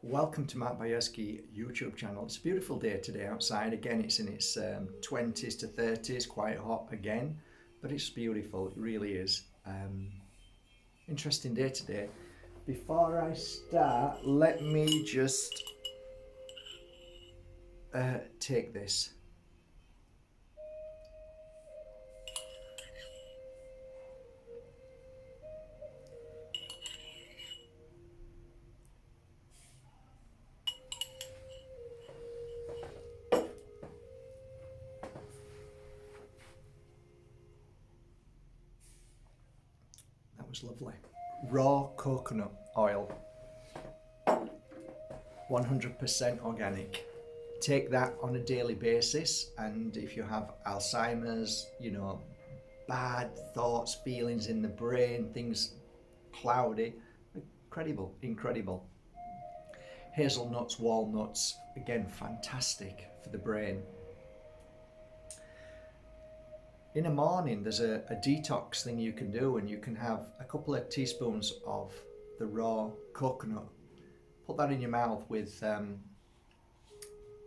Welcome to Mark Bajerski YouTube channel. It's a beautiful day today outside. Again, it's in its 20s to 30s, quite hot again, but it's beautiful. It really is. Interesting day today. Before I start, let me just take this. That was lovely. Raw coconut oil, 100% organic. Take that on a daily basis, and if you have Alzheimer's, bad thoughts, feelings in the brain, things cloudy, incredible. Hazelnuts, walnuts, again, fantastic for the brain. In the morning, there's a detox thing you can do, and you can have a couple of teaspoons of the raw coconut. Put that in your mouth with,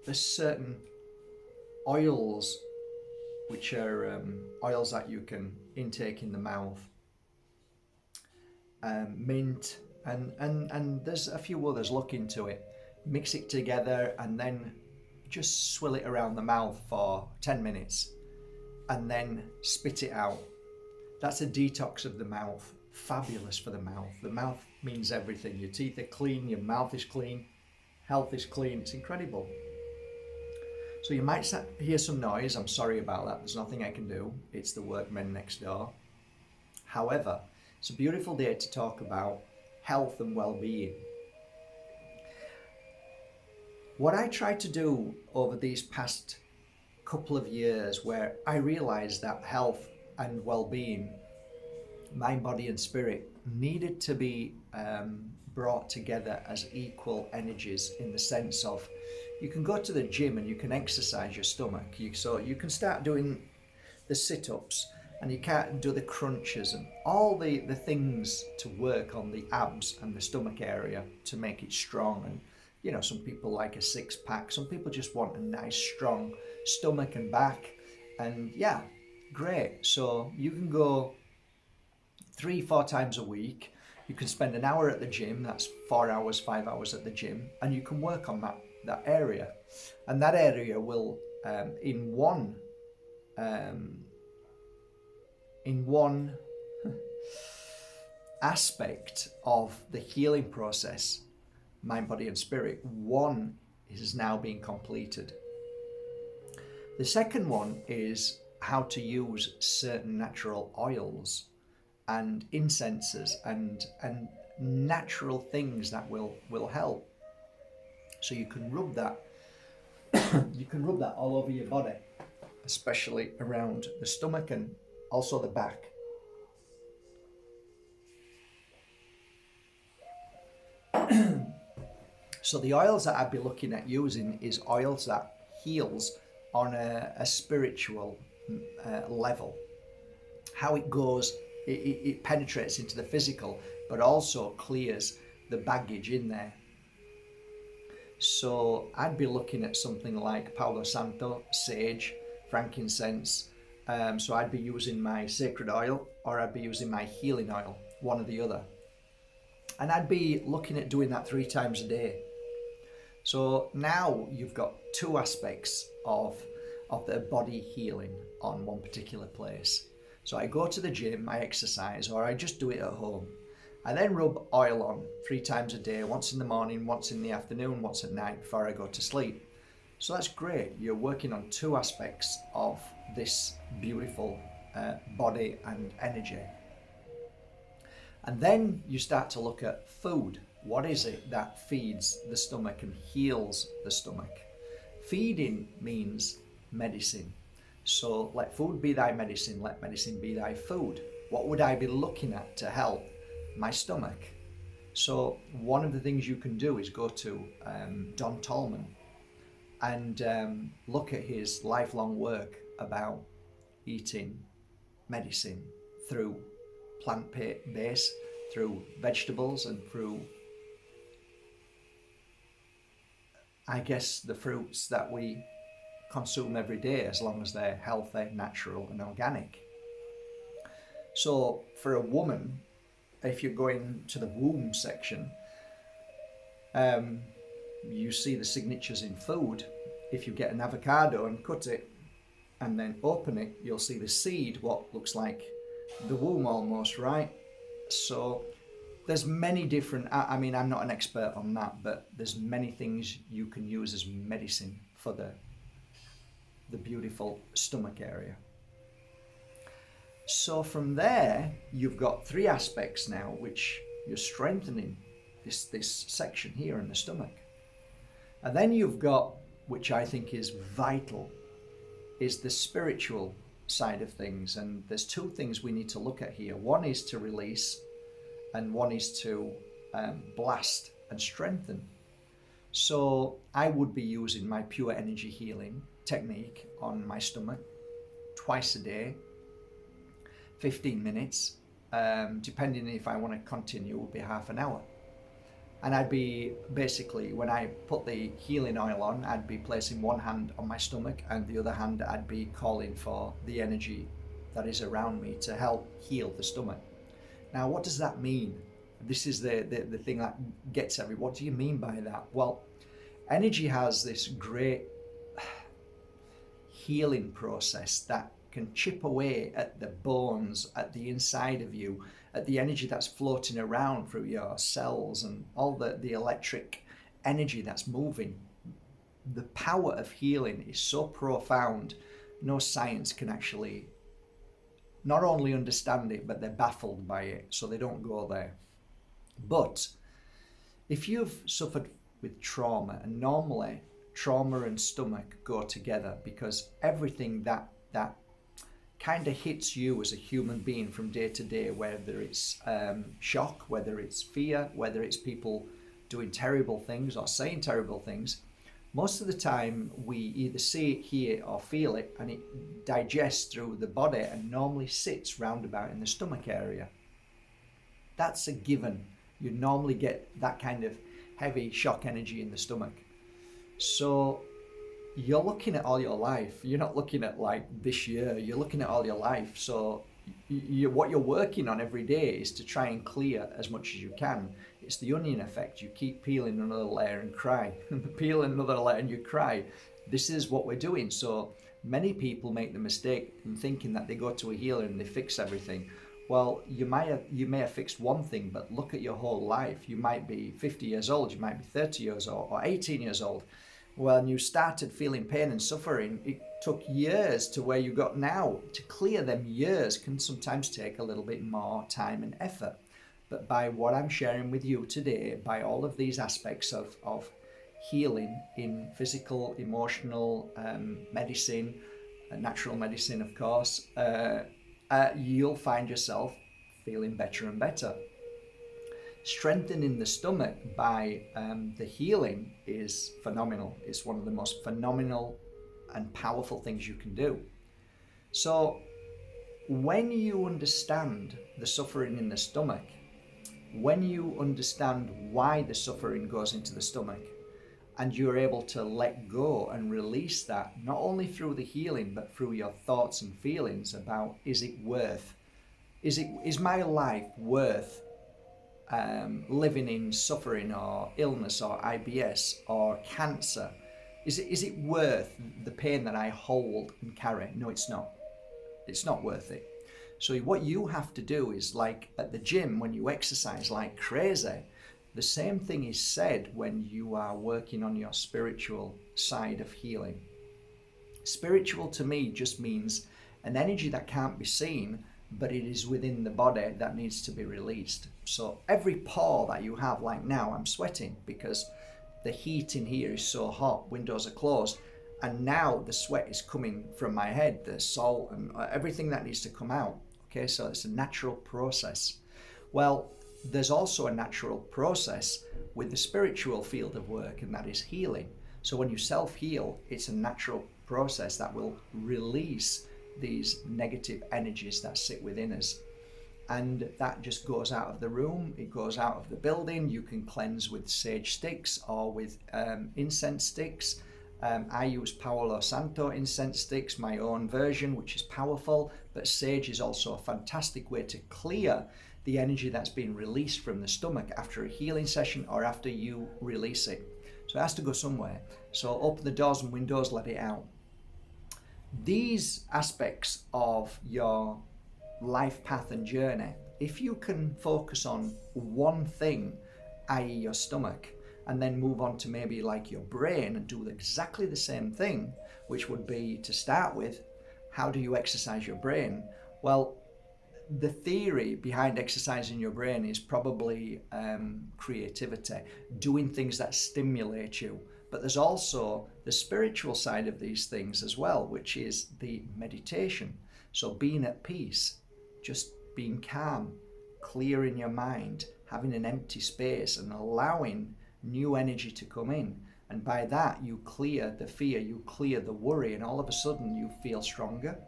there's certain oils, which are oils that you can intake in the mouth. Mint, and there's a few others. Look into it. Mix it together and then just swill it around the mouth for 10 minutes and then spit it out. That's a detox of the mouth. Fabulous for the mouth. The mouth means everything. Your teeth are clean, your mouth is clean, health is clean. It's incredible. So you might hear some noise. I'm sorry about that. There's nothing I can do. It's the workmen next door. However, it's a beautiful day to talk about health and well-being. What I tried to do over these past couple of years, where I realized that health and well-being, mind, body and spirit, needed to be brought together as equal energies, in the sense of, you can go to the gym and you can exercise your stomach. So you can start doing the sit-ups, and you can't do the crunches and all the things to work on the abs and the stomach area to make it strong. And some people like a six-pack, some people just want a nice strong stomach and back, and yeah, great. So you can go 3-4 times a week. You can spend an hour at the gym. That's 4 hours, 5 hours at the gym, and you can work on that area, and that area will in one aspect of the healing process, mind, body and spirit, one is now being completed. The second one is how to use certain natural oils and incenses and natural things that will help. So you can rub that all over your body, especially around the stomach and also the back. So the oils that I'd be looking at using is oils that heals on a spiritual level. How it goes, it penetrates into the physical, but also clears the baggage in there. So I'd be looking at something like Palo Santo, sage, frankincense. So I'd be using my sacred oil, or I'd be using my healing oil, one or the other. And I'd be looking at doing that 3 times a day. So now you've got 2 aspects of the body healing on one particular place. So I go to the gym, I exercise, or I just do it at home. I then rub oil on 3 times a day, once in the morning, once in the afternoon, once at night before I go to sleep. So that's great. You're working on 2 aspects of this beautiful body and energy. And then you start to look at food. What is it that feeds the stomach and heals the stomach? Feeding means medicine. So let food be thy medicine, let medicine be thy food. What would I be looking at to help my stomach? So one of the things you can do is go to Don Tolman and look at his lifelong work about eating medicine through plant-based, through vegetables and through I guess, the fruits that we consume every day, as long as they're healthy, natural, and organic. So for a woman, if you're going to the womb section, you see the signatures in food. If you get an avocado and cut it and then open it, you'll see the seed, what looks like the womb almost, right? So there's many different, I mean, I'm not an expert on that, but there's many things you can use as medicine for the beautiful stomach area. So from there, you've got three aspects now, which you're strengthening this section here in the stomach. And then you've got, which I think is vital, is the spiritual side of things. And there's two things we need to look at here. One is to release, and one is to blast and strengthen. So I would be using my pure energy healing technique on my stomach twice a day, 15 minutes, depending if I want to continue, it would be half an hour. And I'd be basically, when I put the healing oil on, I'd be placing one hand on my stomach and the other hand I'd be calling for the energy that is around me to help heal the stomach. Now, what does that mean? This is the thing that gets everyone. What do you mean by that? Well, energy has this great healing process that can chip away at the bones, at the inside of you, at the energy that's floating around through your cells and all the electric energy that's moving. The power of healing is so profound, no science can actually not only understand it, but they're baffled by it, so they don't go there. But if you've suffered with trauma, and normally trauma and stomach go together, because everything that kind of hits you as a human being from day to day, whether it's shock, whether it's fear, whether it's people doing terrible things or saying terrible things, most of the time we either see it, hear it, or feel it, and it digests through the body and normally sits roundabout in the stomach area. That's a given. You normally get that kind of heavy shock energy in the stomach. So you're looking at all your life. You're not looking at like this year, you're looking at all your life. So what you're working on every day is to try and clear as much as you can. It's the onion effect. You keep peeling another layer and cry, peel another layer and you cry. This is what we're doing. So many people make the mistake in thinking that they go to a healer and they fix everything. Well, you may have fixed one thing, but look at your whole life. You might be 50 years old, you might be 30 years old or 18 years old. When you started feeling pain and suffering, it took years to where you got now. To clear them years can sometimes take a little bit more time and effort. But by what I'm sharing with you today, by all of these aspects of healing in physical, emotional, medicine, natural medicine, of course, you'll find yourself feeling better and better. Strengthening the stomach by the healing is phenomenal. It's one of the most phenomenal and powerful things you can do. So when you understand the suffering in the stomach, when you understand why the suffering goes into the stomach, and you're able to let go and release that, not only through the healing, but through your thoughts and feelings about, is my life worth living in suffering or illness or IBS or cancer? Is it worth the pain that I hold and carry? No, it's not. It's not worth it. So what you have to do is, like at the gym when you exercise like crazy, the same thing is said when you are working on your spiritual side of healing. Spiritual to me just means an energy that can't be seen, but it is within the body that needs to be released. So every pore that you have, like now I'm sweating because the heat in here is so hot, windows are closed, and now the sweat is coming from my head, the salt and everything that needs to come out. Okay, so it's a natural process. Well, there's also a natural process with the spiritual field of work, and that is healing. So when you self-heal, it's a natural process that will release these negative energies that sit within us. and that just goes out of the room, it goes out of the building. You can cleanse with sage sticks or with incense sticks. I use Palo Santo incense sticks, my own version, which is powerful, but sage is also a fantastic way to clear the energy that's been released from the stomach after a healing session or after you release it. So it has to go somewhere. So open the doors and windows, let it out. These aspects of your life path and journey, if you can focus on one thing, i.e. your stomach, and then move on to maybe like your brain and do exactly the same thing, which would be to start with, how do you exercise your brain? Well, the theory behind exercising your brain is probably creativity, doing things that stimulate you. But there's also the spiritual side of these things as well, which is the meditation. So being at peace, just being calm, clear in your mind, having an empty space and allowing new energy to come in. And by that, you clear the fear, you clear the worry, and all of a sudden you feel stronger.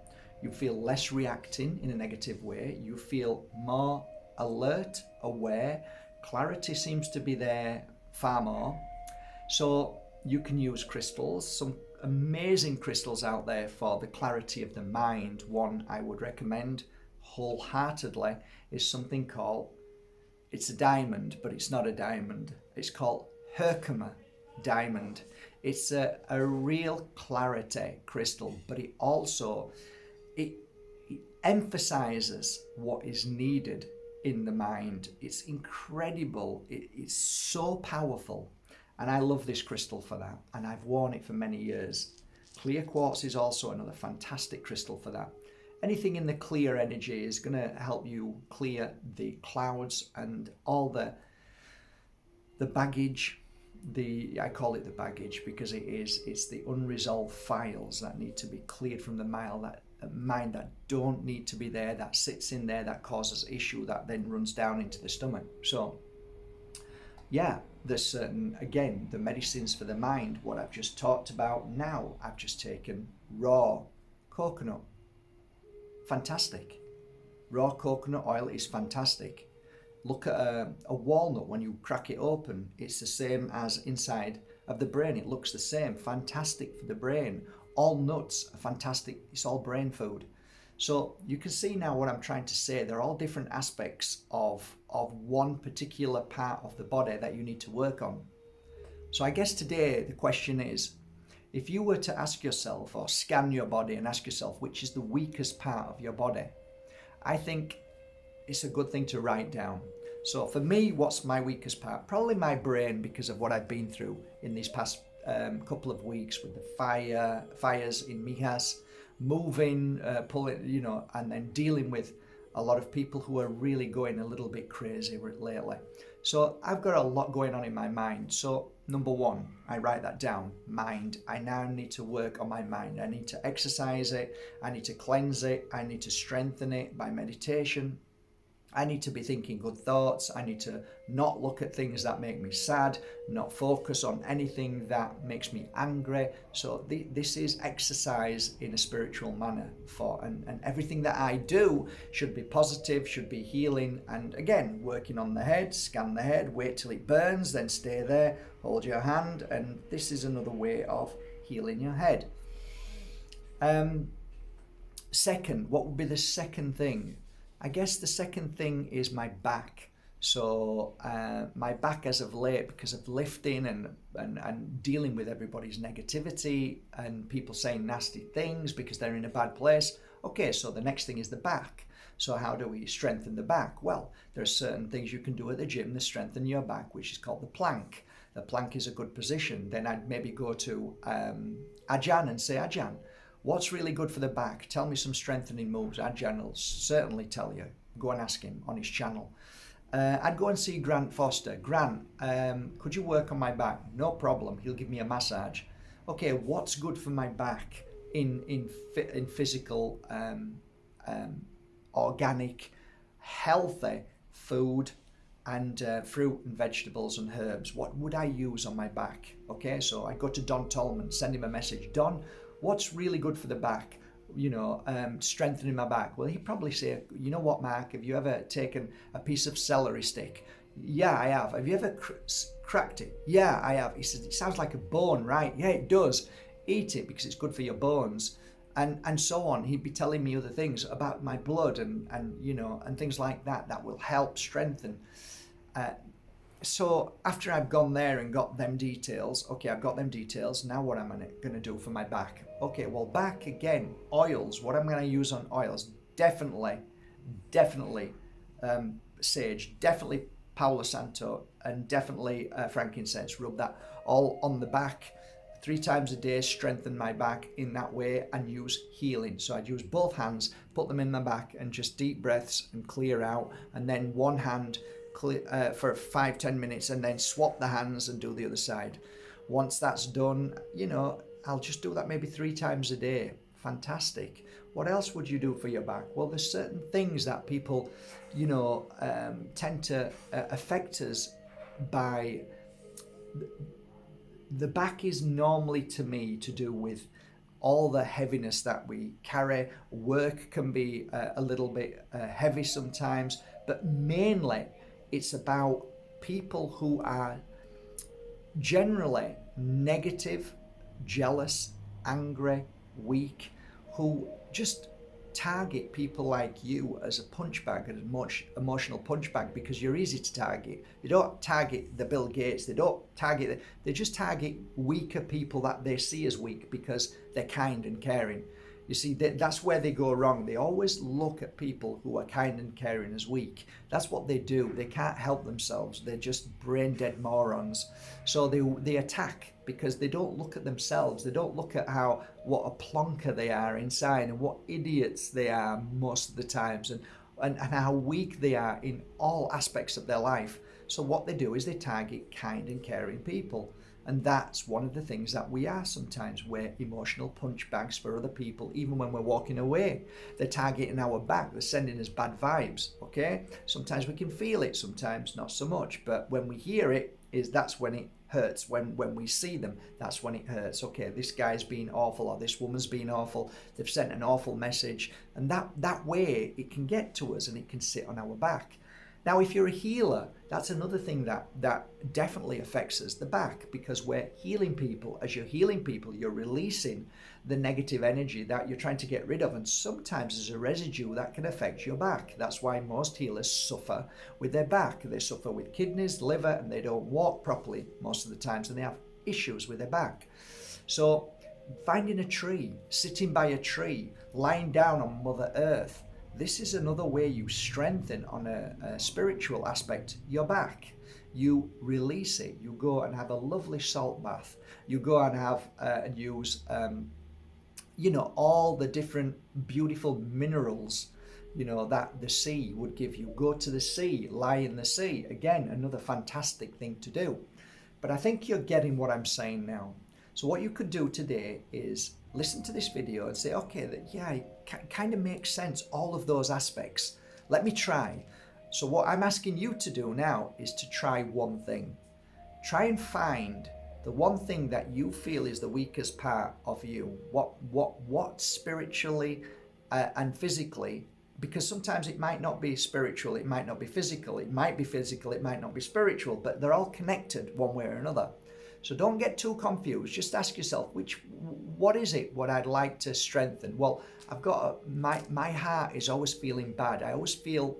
You feel less reacting in a negative way. You feel more alert, aware. Clarity seems to be there far more. So you can use crystals, some amazing crystals out there for the clarity of the mind. One I would recommend wholeheartedly is something called, it's a diamond, but it's not a diamond. It's called Herkimer diamond. It's a real clarity crystal, but it also, it emphasizes what is needed in the mind. It's incredible. It's so powerful. And I love this crystal for that. And I've worn it for many years. Clear quartz is also another fantastic crystal for that. Anything in the clear energy is going to help you clear the clouds and all the baggage. I call it the baggage because it's the unresolved files that need to be cleared from the mind that don't need to be there, that sits in there, that causes issue, that then runs down into the stomach. So yeah, there's certain, again, the medicines for the mind, what I've just talked about. Now I've just taken raw coconut. Fantastic. Raw coconut oil is fantastic. Look at a walnut. When you crack it open, it's the same as inside of the brain. It looks the same. Fantastic for the brain. All nuts are fantastic. It's all brain food. So you can see now what I'm trying to say. They're all different aspects of one particular part of the body that you need to work on. So I guess today the question is, if you were to ask yourself or scan your body and ask yourself which is the weakest part of your body, I think it's a good thing to write down. So for me, what's my weakest part? Probably my brain, because of what I've been through in these past couple of weeks with the fires in Mijas, moving, pulling, and then dealing with a lot of people who are really going a little bit crazy lately. So I've got a lot going on in my mind. So number one, I write that down, mind. I now need to work on my mind. I need to exercise it. I need to cleanse it. I need to strengthen it by meditation. I need to be thinking good thoughts. I need to not look at things that make me sad, not focus on anything that makes me angry. So this is exercise in a spiritual manner and everything that I do should be positive, should be healing. And again, working on the head, scan the head, wait till it burns, then stay there, hold your hand. And this is another way of healing your head. Second, what would be the second thing? I guess the second thing is my back. So my back as of late, because of lifting and dealing with everybody's negativity and people saying nasty things because they're in a bad place. Okay, so the next thing is the back. So how do we strengthen the back? Well, there are certain things you can do at the gym to strengthen your back, which is called the plank. The plank is a good position. Then I'd maybe go to Ajahn and say, Ajahn, what's really good for the back? Tell me some strengthening moves. Ajahn will certainly tell you. Go and ask him on his channel. I'd go and see Grant Foster. Grant, could you work on my back? No problem. He'll give me a massage. Okay, what's good for my back in physical, organic, healthy food and fruit and vegetables and herbs? What would I use on my back? Okay, so I go to Don Tolman, send him a message. Don, what's really good for the back? strengthening my back. Well, he'd probably say, you know what, Mark, have you ever taken a piece of celery stick? Yeah, I have. Have you ever cracked it? Yeah, I have. He says, it sounds like a bone, right? Yeah, it does. Eat it because it's good for your bones. And so on. He'd be telling me other things about my blood and things like that that will help strengthen. So after I've gone there and got them details, okay, I've got them details. Now what am I going to do for my back? Okay, well, back again, oils. What I'm going to use on oils? Definitely sage, definitely Palo Santo, and definitely frankincense. Rub that all on the back 3 times a day, strengthen my back in that way, and use healing. So I'd use both hands, put them in my back, and just deep breaths and clear out, and then one hand for 5-10 minutes, and then swap the hands and do the other side. Once that's done, I'll just do that maybe 3 times a day. Fantastic. What else would you do for your back? Well, there's certain things that people tend to affect us by. The back is normally, to me, to do with all the heaviness that we carry. Work can be a little bit heavy sometimes, but mainly it's about people who are generally negative, jealous, angry, weak, who just target people like you as a punch bag, an emotional punch bag, because you're easy to target. They don't target the Bill Gates, they just target weaker people that they see as weak because they're kind and caring. You see, that's where they go wrong. They always look at people who are kind and caring as weak. That's what they do. They can't help themselves. They're just brain dead morons. So they attack because they don't look at themselves. They don't look at what a plonker they are inside and what idiots they are most of the times, and how weak they are in all aspects of their life. So what they do is they target kind and caring people. And that's one of the things that we are sometimes. We're emotional punch bags for other people, even when we're walking away. They're targeting our back. They're sending us bad vibes, okay? Sometimes we can feel it, sometimes not so much. But when we hear it, that's when it hurts. When we see them, that's when it hurts. Okay, this guy's been awful, or this woman's been awful. They've sent an awful message. And that way, it can get to us and it can sit on our back. Now, if you're a healer, that's another thing that definitely affects us, the back, because we're healing people. As you're healing people, you're releasing the negative energy that you're trying to get rid of. And sometimes there's a residue that can affect your back. That's why most healers suffer with their back. They suffer with kidneys, liver, and they don't walk properly most of the times, and they have issues with their back. So finding a tree, sitting by a tree, lying down on Mother Earth, this is another way you strengthen on a spiritual aspect your back. You release it. You go and have a lovely salt bath. You go and have and use all the different beautiful minerals that the sea would give you. Go to the sea, lie in the sea. Again, another fantastic thing to do. But I think you're getting what I'm saying now. So what you could do today is listen to this video and say, okay, it kind of makes sense, all of those aspects. Let me try. So what I'm asking you to do now is to try one thing. Try and find the one thing that you feel is the weakest part of you. What spiritually and physically, because sometimes it might not be spiritual, it might not be physical, it might be physical, it might not be spiritual, but they're all connected one way or another. So don't get too confused. Just ask yourself, what is it what I'd like to strengthen? Well, I've got my heart is always feeling bad. I always feel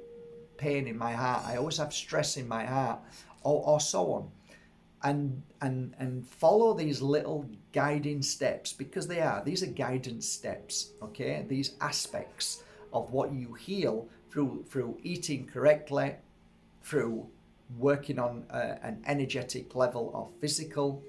pain in my heart. I always have stress in my heart, or so on. And follow these little guiding steps, because these are guidance steps, okay? These aspects of what you heal through eating correctly, through working on an energetic level of physical,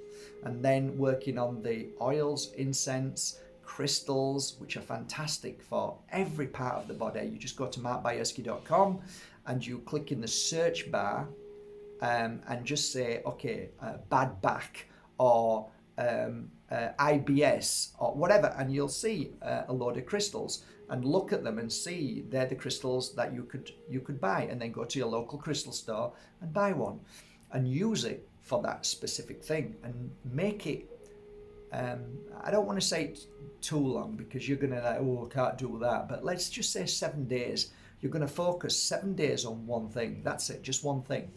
and then working on the oils, incense, crystals, which are fantastic for every part of the body. You just go to markbajerski.com and you click in the search bar and just say, okay, bad back, or IBS, or whatever, and you'll see a load of crystals, and look at them and see they're the crystals that you could buy, and then go to your local crystal store and buy one and use it for that specific thing, and make it I don't want to say too long because you're going to like, oh, I can't do that. But let's just say 7 days. You're going to focus 7 days on one thing. That's it, just one thing.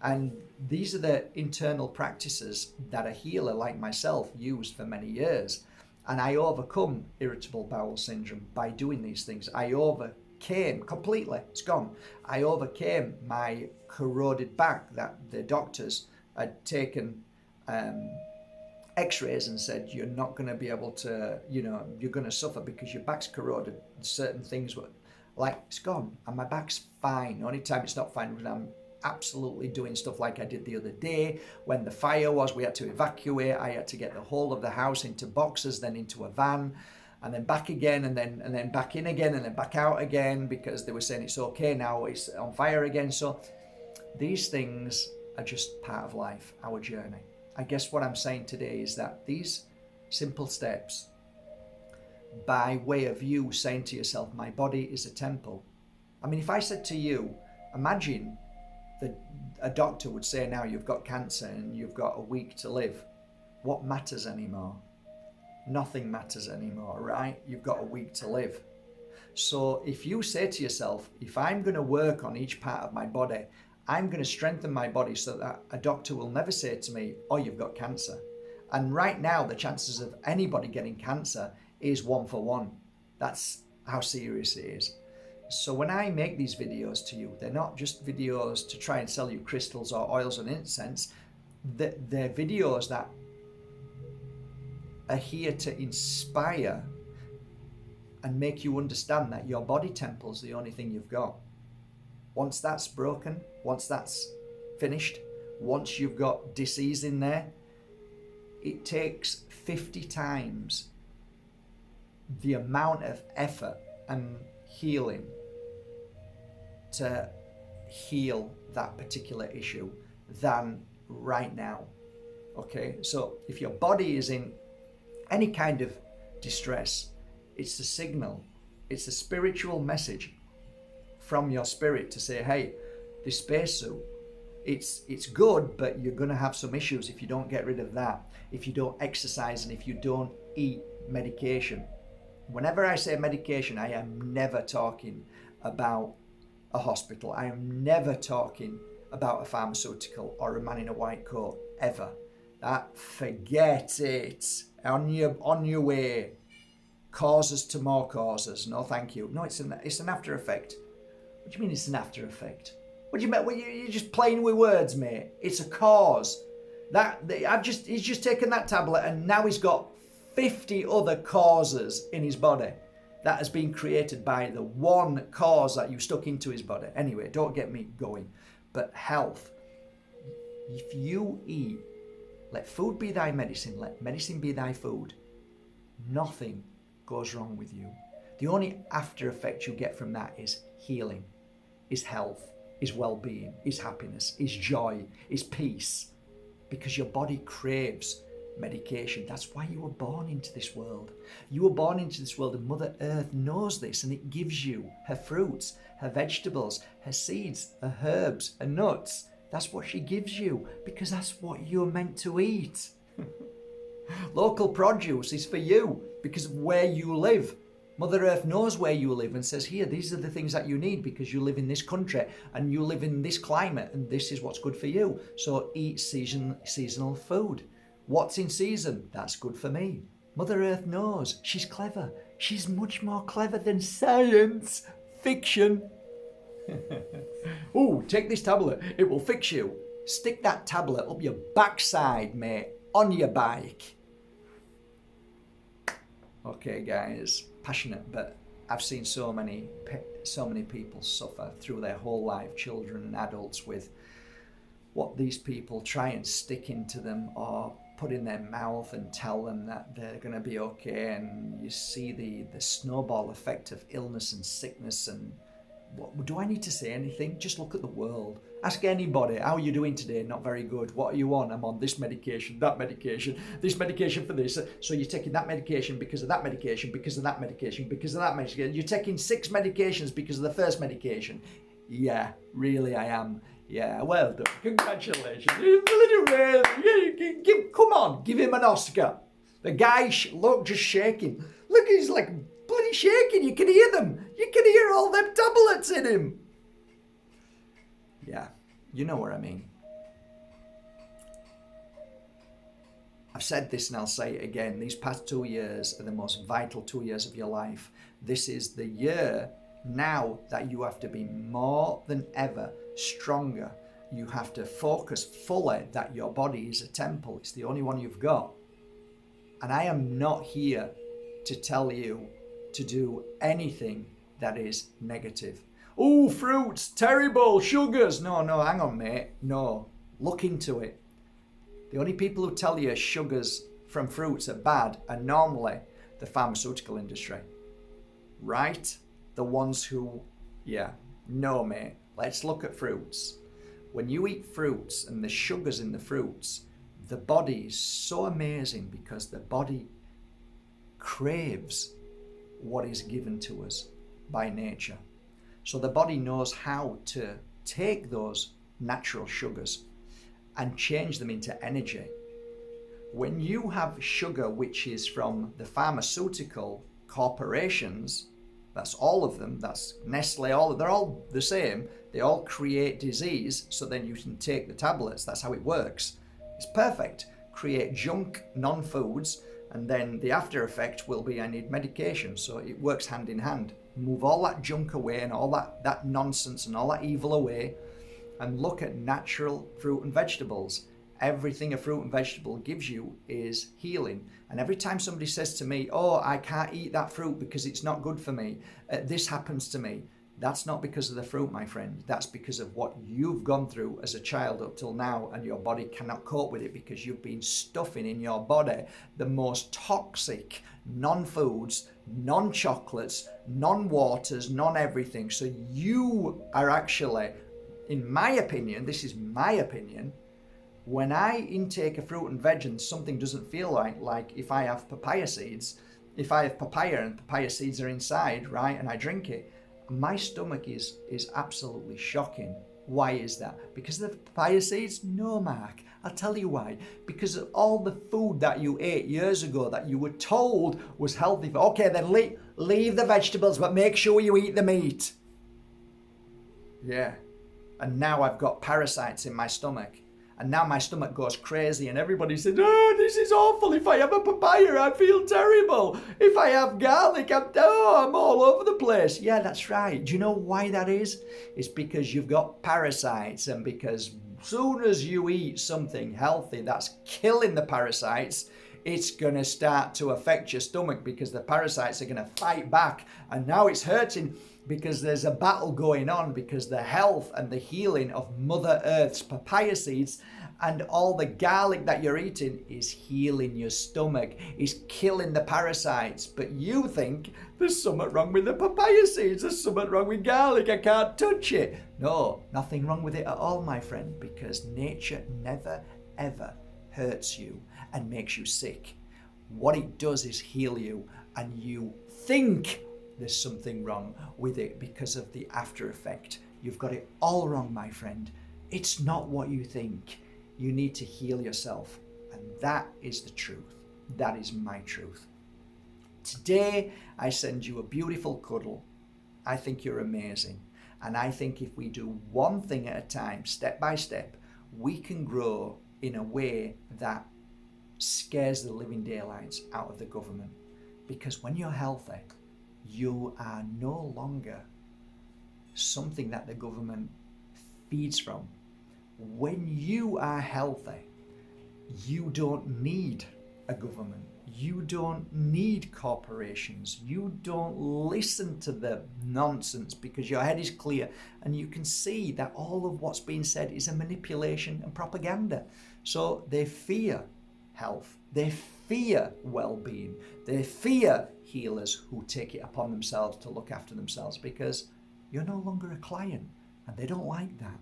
And these are the internal practices that a healer like myself used for many years. And I overcome irritable bowel syndrome by doing these things. I overcame completely, it's gone. I overcame my corroded back that the doctors had taken x-rays and said, you're not going to be able to, you're going to suffer because your back's corroded. Certain things were like, it's gone. And my back's fine. The only time it's not fine when I'm absolutely doing stuff like I did the other day when the fire was, we had to evacuate. I had to get the whole of the house into boxes, then into a van, and then back again, and then back in again, and then back out again, because they were saying it's okay now, it's on fire again. So these things are just part of life, our journey. I guess what I'm saying today is that these simple steps, by way of you saying to yourself, my body is a temple. I mean, if I said to you, imagine that a doctor would say, now you've got cancer and you've got a week to live. What matters anymore? Nothing matters anymore, right? You've got a week to live. So if you say to yourself, if I'm going to work on each part of my body, I'm going to strengthen my body so that a doctor will never say to me, oh, you've got cancer. And right now, the chances of anybody getting cancer is 1 for 1. That's how serious it is. So when I make these videos to you, they're not just videos to try and sell you crystals or oils and incense. They're videos that are here to inspire and make you understand that your body temple is the only thing you've got. Once that's broken, once that's finished, once you've got disease in there, it takes 50 times the amount of effort and healing to heal that particular issue than right now. Okay, so if your body is in any kind of distress, it's a signal, it's a spiritual message from your spirit to say, hey, this spacesuit, it's good, but you're going to have some issues if you don't get rid of that, if you don't exercise, and if you don't eat medication. Whenever I say medication, I am never talking about a hospital. I am never talking about a pharmaceutical or a man in a white coat, ever. Forget it. On your way. Causes to more causes. No, thank you. No, it's an after effect. What do you mean it's an after effect? What do you mean? Well, you're just playing with words, mate. It's a cause. He's just taken that tablet and now he's got 50 other causes in his body that has been created by the one cause that you stuck into his body. Anyway, don't get me going. But health, if you eat, let food be thy medicine, let medicine be thy food, nothing goes wrong with you. The only after effect you get from that is healing, is health, is well-being, is happiness, is joy, is peace, because your body craves medication. That's why you were born into this world. You were born into this world, and Mother Earth knows this, and it gives you her fruits, her vegetables, her seeds, her herbs, her nuts. That's what she gives you, because that's what you're meant to eat. Local produce is for you because of where you live. Mother Earth knows where you live and says, here, these are the things that you need because you live in this country and you live in this climate and this is what's good for you. So eat seasonal food. What's in season? That's good for me. Mother Earth knows. She's clever. She's much more clever than science fiction. Oh, take this tablet. It will fix you. Stick that tablet up your backside, mate, on your bike. Okay, guys, passionate, but I've seen so many people suffer through their whole life, children and adults, with what these people try and stick into them or put in their mouth and tell them that they're going to be okay. And you see the snowball effect of illness and sickness. And what, do I need to say anything? Just look at the world. Ask anybody, how are you doing today? Not very good. What are you on? I'm on this medication, that medication, this medication for this. So you're taking that medication because of that medication, because of that medication, because of that medication. You're taking 6 medications because of the first medication. Yeah, really I am. Yeah, well done. Congratulations. Come on, give him an Oscar. The guy, look, just shaking. Look, he's like bloody shaking. You can hear them. You can hear all them tablets in him. Yeah, you know what I mean. I've said this and I'll say it again. These past 2 years are the most vital 2 years of your life. This is the year now that you have to be more than ever stronger. You have to focus fully that your body is a temple. It's the only one you've got. And I am not here to tell you to do anything that is negative. Oh, fruits, terrible, sugars. No, hang on, mate. No, look into it. The only people who tell you sugars from fruits are bad are normally the pharmaceutical industry. Right? The ones who, no, mate. Let's look at fruits. When you eat fruits and the sugars in the fruits, the body is so amazing because the body craves what is given to us by nature. So the body knows how to take those natural sugars and change them into energy. When you have sugar which is from the pharmaceutical corporations, that's all of them, that's Nestle, they're all the same, they all create disease, so then you can take the tablets. That's how it works. It's perfect. Create junk, non-foods, and then the after effect will be I need medication. So it works hand in hand. Move all that junk away and all that nonsense and all that evil away, and look at natural fruit and vegetables. Everything a fruit and vegetable gives you is healing. And every time somebody says to me, oh, I can't eat that fruit because it's not good for me, this happens to me, that's not because of the fruit, my friend. That's because of what you've gone through as a child up till now, and your body cannot cope with it because you've been stuffing in your body the most toxic non-foods, non-chocolates, non-waters, non-everything. So you are actually, in my opinion, this is my opinion, when I intake a fruit and veg and something doesn't feel right, like if I have papaya seeds, if I have papaya and papaya seeds are inside, right, and I drink it, my stomach is absolutely shocking. Why is that? Because of the papaya seeds? No, Mark. I'll tell you why. Because of all the food that you ate years ago that you were told was healthy. Okay, then leave the vegetables, but make sure you eat the meat. Yeah. And now I've got parasites in my stomach. And now my stomach goes crazy and everybody says, oh, this is awful. If I have a papaya, I feel terrible. If I have garlic, I'm all over the place. Yeah, that's right. Do you know why that is? It's because you've got parasites, and because soon as you eat something healthy that's killing the parasites, it's going to start to affect your stomach because the parasites are going to fight back. And now it's hurting because there's a battle going on, because the health and the healing of Mother Earth's papaya seeds and all the garlic that you're eating is healing your stomach, is killing the parasites. But you think there's something wrong with the papaya seeds, there's something wrong with garlic, I can't touch it. No, nothing wrong with it at all, my friend, because nature never, ever hurts you and makes you sick. What it does is heal you, and you think there's something wrong with it because of the after effect. You've got it all wrong, my friend. It's not what you think. You need to heal yourself, and that is the truth. That is my truth. Today, I send you a beautiful cuddle. I think you're amazing, and I think if we do one thing at a time, step by step, we can grow in a way that scares the living daylights out of the government. Because when you're healthy, you are no longer something that the government feeds from. When you are healthy, you don't need a government. You don't need corporations. You don't listen to the nonsense because your head is clear and you can see that all of what's being said is a manipulation and propaganda. So they fear health. They fear well-being. They fear healers who take it upon themselves to look after themselves, because you're no longer a client, and they don't like that.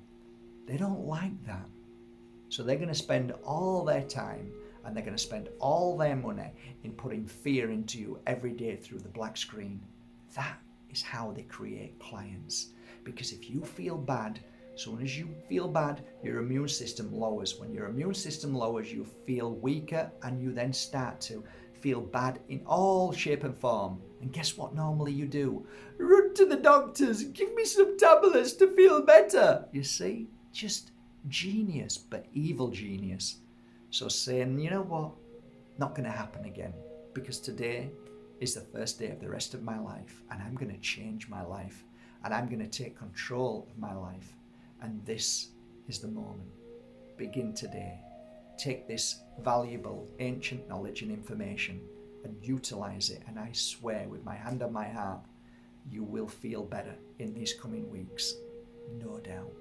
They don't like that. So they're going to spend all their time and they're going to spend all their money in putting fear into you every day through the black screen. That is how they create clients. Because if you feel bad, as soon as you feel bad, your immune system lowers. When your immune system lowers, you feel weaker, and you then start to feel bad in all shape and form. And guess what normally you do? Run to the doctors, give me some tablets to feel better. You see, just genius, but evil genius. So saying, you know what, not going to happen again, because today is the first day of the rest of my life, and I'm going to change my life, and I'm going to take control of my life. And this is the moment. Begin today. Take this valuable ancient knowledge and information and utilize it, and I swear with my hand on my heart, you will feel better in these coming weeks, no doubt.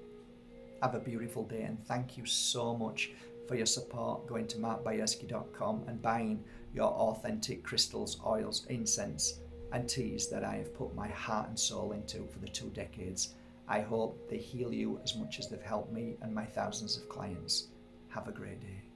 Have a beautiful day, and thank you so much for your support going to markbajerski.com and buying your authentic crystals, oils, incense and teas that I have put my heart and soul into for the 2 decades. I hope they heal you as much as they've helped me and my thousands of clients. Have a great day.